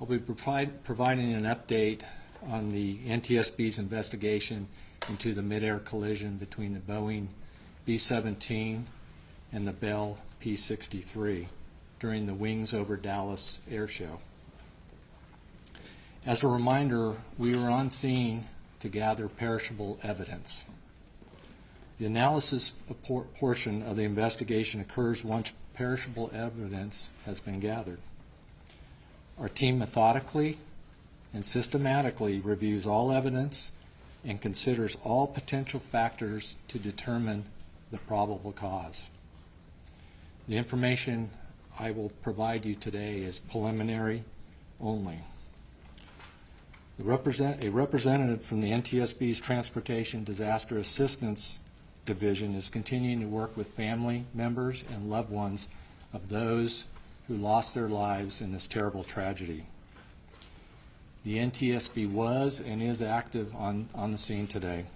I'll be providing an update on the NTSB's investigation into the mid-air collision between the Boeing B-17 and the Bell P-63 during the Wings Over Dallas Air Show. As a reminder, we were on scene to gather perishable evidence. The analysis portion of the investigation occurs once perishable evidence has been gathered. Our team methodically and systematically reviews all evidence and considers all potential factors to determine the probable cause. The information I will provide you today is preliminary only. A representative from the NTSB's Transportation Disaster Assistance Division is continuing to work with family members and loved ones of those who lost their lives in this terrible tragedy. The NTSB was and is active on the scene today.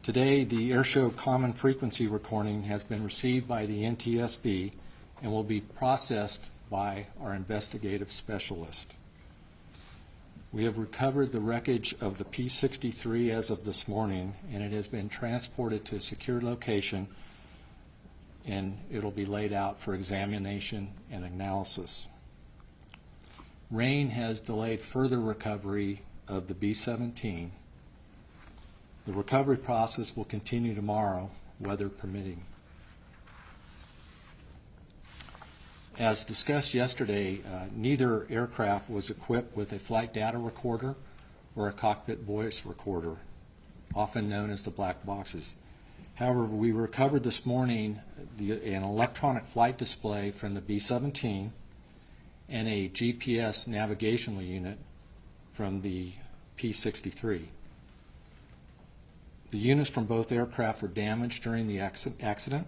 Today, the Airshow Common Frequency recording has been received by the NTSB and will be processed by our investigative specialist. We have recovered the wreckage of the P-63 as of this morning, and it has been transported to a secure location, and it'll be laid out for examination and analysis. Rain has delayed further recovery of the B-17. The recovery process will continue tomorrow, weather permitting. As discussed yesterday, neither aircraft was equipped with a flight data recorder or a cockpit voice recorder, often known as the black boxes. However, we recovered this morning an electronic flight display from the B-17 and a GPS navigational unit from the P-63. The units from both aircraft were damaged during the accident.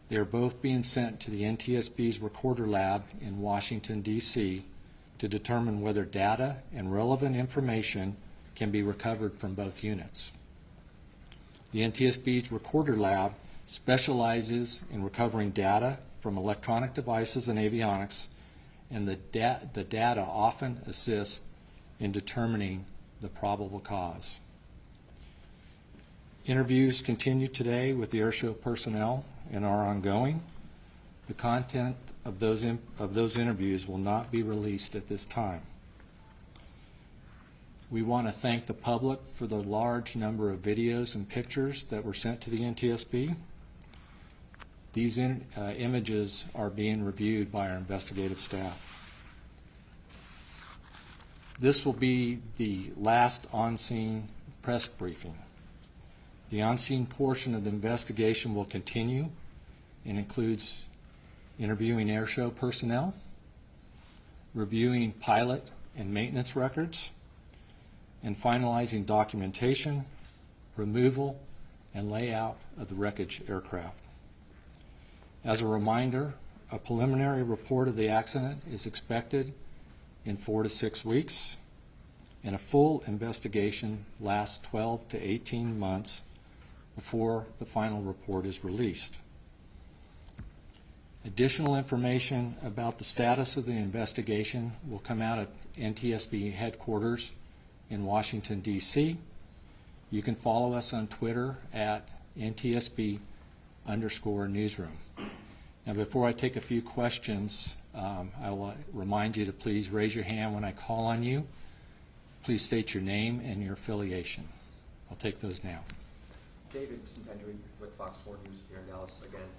They are both being sent to the NTSB's recorder lab in Washington, D.C. to determine whether data and relevant information can be recovered from both units. The NTSB's recorder lab specializes in recovering data from electronic devices and avionics, and the data often assists in determining the probable cause. Interviews continue today with the airshow personnel and are ongoing. The content of those interviews will not be released at this time. We want to thank the public for the large number of videos and pictures that were sent to the NTSB. These images are being reviewed by our investigative staff. This will be the last on-scene press briefing. The on-scene portion of the investigation will continue and includes interviewing airshow personnel, reviewing pilot and maintenance records, and finalizing documentation, removal, and layout of the wreckage aircraft. As a reminder, a preliminary report of the accident is expected in 4 to 6 weeks, and a full investigation lasts 12 to 18 months before the final report is released. Additional information about the status of the investigation will come out at NTSB headquarters in Washington, D.C. You can follow us on Twitter at NTSB_newsroom. Now, before I take a few questions, I will remind you to please raise your hand when I call on you. Please state your name and your affiliation. I'll take those now. David Centendry with Fox 4 News here in Dallas again.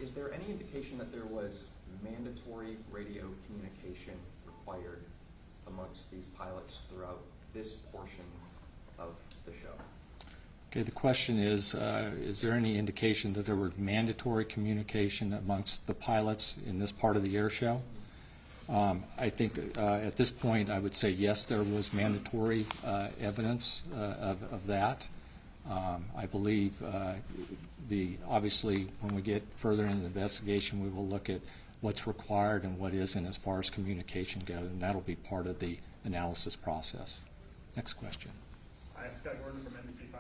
Is there any indication that there was mandatory radio communication required amongst these pilots throughout this portion of the show? Okay, the question is there any indication that there were mandatory communication amongst the pilots in this part of the air show? I think at this point I would say yes, there was mandatory evidence of that. I believe obviously when we get further into the investigation, we will look at what's required and what isn't as far as communication goes, and that'll be part of the analysis process. Next question. Hi, Scott Gordon from NBC5.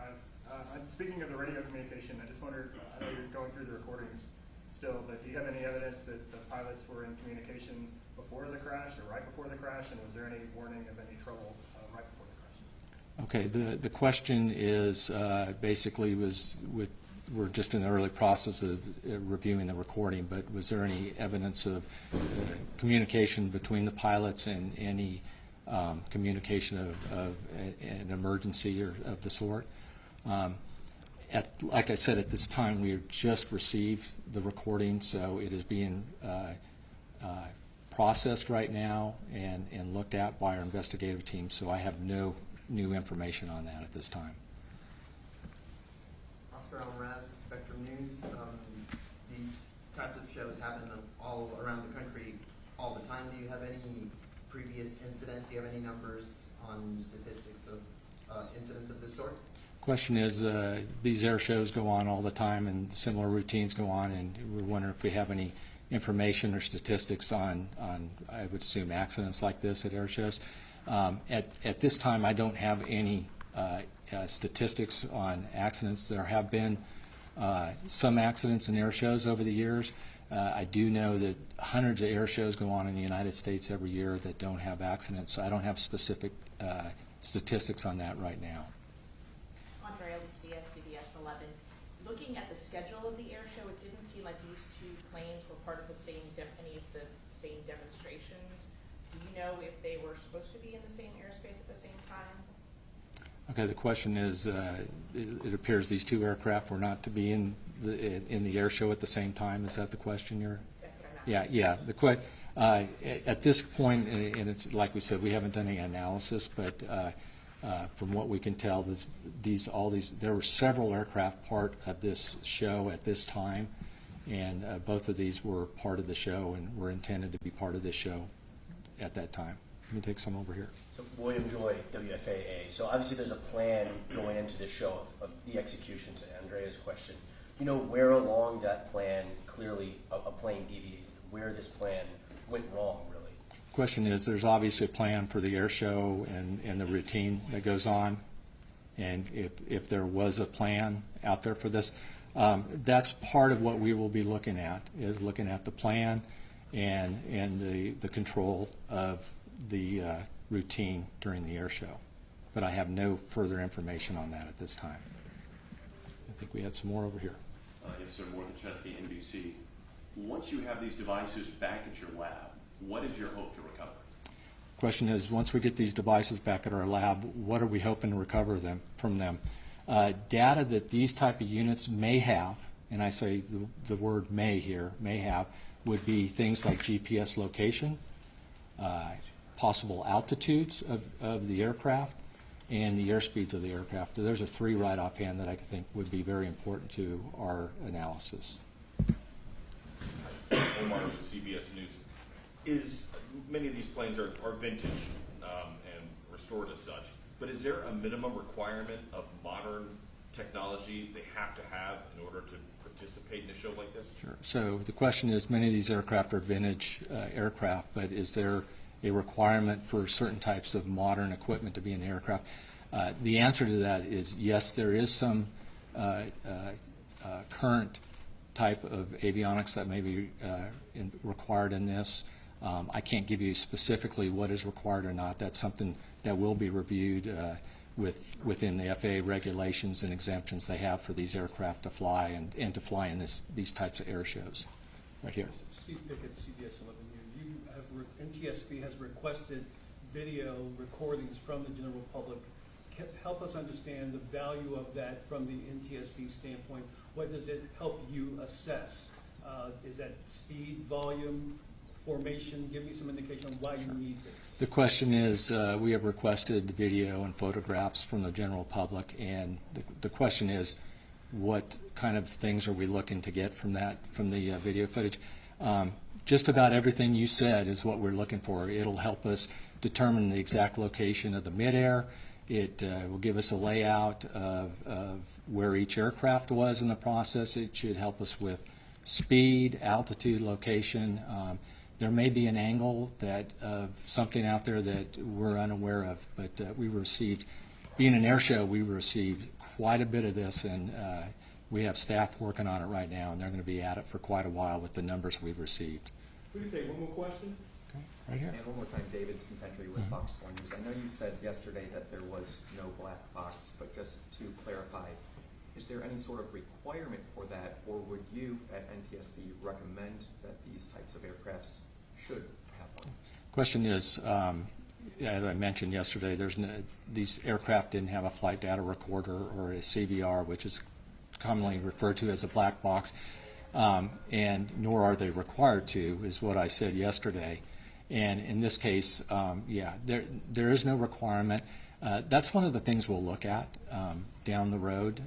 Speaking of the radio communication, I just wondered, I know you're going through the recordings still, but do you have any evidence that the pilots were in communication before the crash or right before the crash, and was there any warning of any trouble right before the crash? Okay, the question is basically we're just in the early process of reviewing the recording, but was there any evidence of communication between the pilots and any communication of an emergency or of the sort? Like I said, at this time, we have just received the recording, so it is being processed right now and looked at by our investigative team, so I have no new information on that at this time. Oscar Almaraz, Spectrum News. These types of shows happen all around the country all the time. Do you have any previous incidents? Do you have any numbers on statistics of incidents of this sort? Question is, these air shows go on all the time and similar routines go on, and we're wondering if we have any information or statistics on I would assume, accidents like this at air shows. At this time, I don't have any statistics on accidents. There have been some accidents in air shows over the years. I do know that hundreds of air shows go on in the United States every year that don't have accidents, so I don't have specific statistics on that right now. Andrea Lucia, CBS 11. Looking at the schedule of the air show, it didn't seem like these two planes were part of the same, any of the same demonstrations. Do you know if they were supposed to be in the same airspace at the same time? Okay, the question is, it appears these two aircraft were not to be in the air show at the same time. Is that the question you're? That's what I'm asking. Yeah. At this point, and it's like we said, we haven't done any analysis, but from what we can tell, there were several aircraft part of this show at this time, and both of these were part of the show and were intended to be part of this show at that time. Let me take some over here. So William Joy, WFAA. So obviously there's a plan going into this show of the execution, to Andrea's question. You know where along that plan clearly a plane deviated, where this plan went wrong, really? Question is, there's obviously a plan for the air show and the routine that goes on, and if there was a plan out there for this, that's part of what we will be looking at, is looking at the plan and the control of the routine during the air show. But I have no further information on that at this time. I think we had some more over here. Yes, sir. Morgan Chesky, NBC. Once you have these devices back at your lab, what is your hope to recover? Question is, once we get these devices back at our lab, what are we hoping to recover from them? Data that these type of units may have, and I say the word may here, may have, would be things like GPS location, possible altitudes of the aircraft, and the airspeeds of the aircraft. Those are three right offhand that I think would be very important to our analysis. Omar with CBS News. Many of these planes are vintage and restored as such, but is there a minimum requirement of modern technology they have to have in order to participate in a show like this? Sure. So the question is, many of these aircraft are vintage aircraft, but is there a requirement for certain types of modern equipment to be in the aircraft? The answer to that is yes, there is some current type of avionics that may be required in this. I can't give you specifically what is required or not. That's something that will be reviewed within the FAA regulations and exemptions they have for these aircraft to fly and to fly in these types of air shows. Right here. Steve Pickett, CBS 11 News. NTSB has requested video recordings from the general public. Help us understand the value of that from the NTSB standpoint. What does it help you assess? Is that speed, volume, formation? Give me some indication on why you need this. The question is, we have requested video and photographs from the general public, and the question is, what kind of things are we looking to get from the video footage? Just about everything you said is what we're looking for. It'll help us determine the exact location of the midair. It will give us a layout of where each aircraft was in the process. It should help us with speed, altitude, location. There may be an angle of something out there that we're unaware of, but we received, being an air show, we received quite a bit of this, and we have staff working on it right now, and they're going to be at it for quite a while with the numbers we've received. We can take one more question. Okay, right here. And one more time, David Cententry with Fox 4 News. I know you said yesterday that there was no black box, but just to clarify, is there any sort of requirement for that, or would you at NTSB recommend that these types of aircrafts should have one? Question is, as I mentioned yesterday, these aircraft didn't have a flight data recorder or a CVR, which is commonly referred to as a black box, and nor are they required to, is what I said yesterday. And in this case, yeah, there is no requirement. That's one of the things we'll look at down the road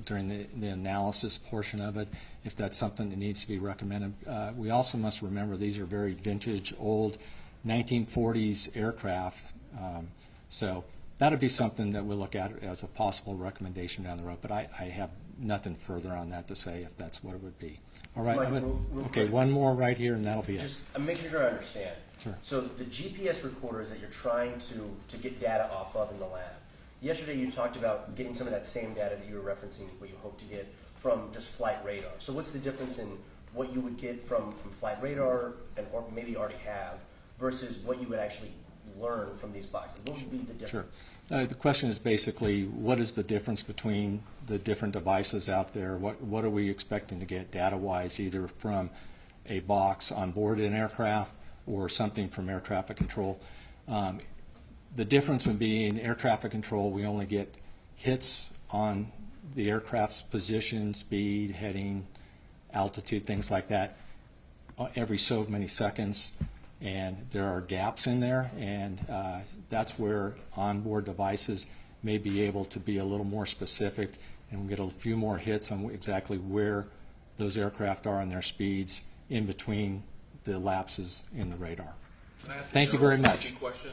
during the analysis portion of it, if that's something that needs to be recommended. We also must remember these are very vintage, old 1940s aircraft. So that'll be something that we'll look at as a possible recommendation down the road. But I have nothing further on that to say if that's what it would be. All right. Mike, real Okay, quick. one more right here, and that'll be it. Just, I'm making sure I understand. Sure. So the GPS recorders that you're trying to get data off of in the lab. Yesterday you talked about getting some of that same data that you were referencing, what you hope to get from just flight radar. So what's the difference in what you would get from flight radar, and or maybe you already have, versus what you would actually learn from these boxes? What would be the difference? Sure. The question is basically, what is the difference between the different devices out there? What are we expecting to get data-wise, either from a box on board an aircraft or something from air traffic control? The difference would be in air traffic control, we only get hits on the aircraft's position, speed, heading, altitude, things like that, every so many seconds. And there are gaps in there, and that's where onboard devices may be able to be a little more specific, and we'll get a few more hits on exactly where those aircraft are and their speeds in between the lapses in the radar. Can I ask a Thank you general very much. question?